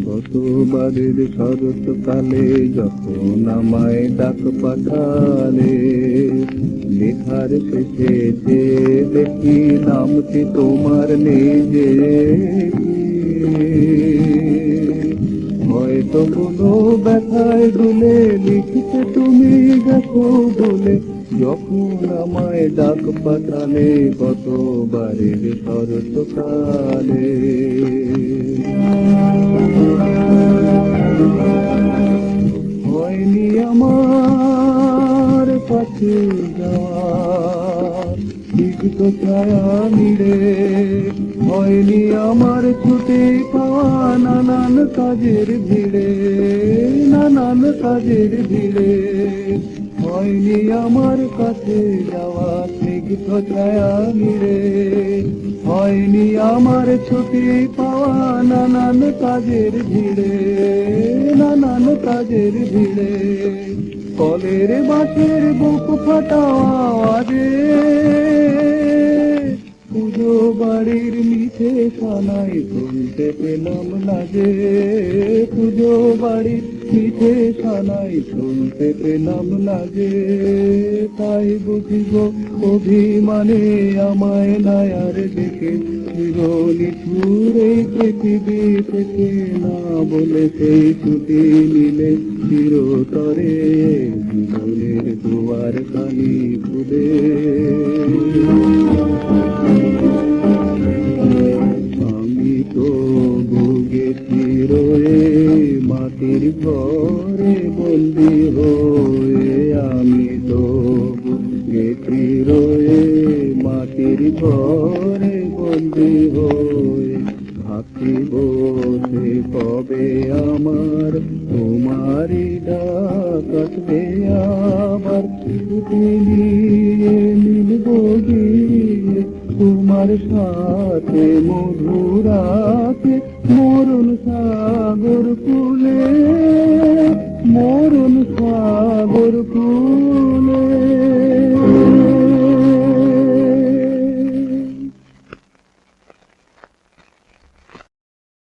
গতবারের শরৎকালে যখন আমায় ডাক পাঠালে, লেখার শেষে যে দেখি নামটি তোমার নিজে। হয়তো কোনো ব্যথায় ডুলে লিখতে তুমি গেছো বলে, যখন আমায় ডাক পাঠালে গতবারের শরৎকালে। হয়নি আমার কাছে যাওয়ার বিগত ছায়া মিলে, হয়নি আমার ছুটে পাওয়া নানান কাজের ভিড়ে, নানান কাজের ভিড়ে। হয়নি আমার কাছে যাওয়া স্নিগ্ধ ছায়া মিলে, হয়নি আমার ছুটি পাওয়া নানান কাজের ভিড়ে, নানান কাজের ভিড়ে। কলের বাঁশের বুক ফাটা আওয়াজে পুজো বাড়ির মিঠে সানাই শুনতে পেলাম না যে, পুজো বাড়ির মিঠে সানাই শুনতে পেলাম না যে। তাই বুঝিব অভিমানে আমায় নায়ার দেখে চিরনিঠুর এই পৃথিবী থেকে, না বলে সেই ছুটি নিলে চিরতরে জীবনের দুয়ার খানি খুলে। আমি তো ভুগেছি রয়ে মাটির ঘরে বন্দি হয়ে, আমি তো ভুগেছি রয়ে মাটির ঘরে বন্দি হয়ে। ভাবছি বসে কবে আমার তোমারই ডাক আসবে আবার, ছুটি নিয়ে মিলব গিয়ে তোমার সাথে মধুরাতে মরণ সাগর কূলে, মরণ সাগর কূলে।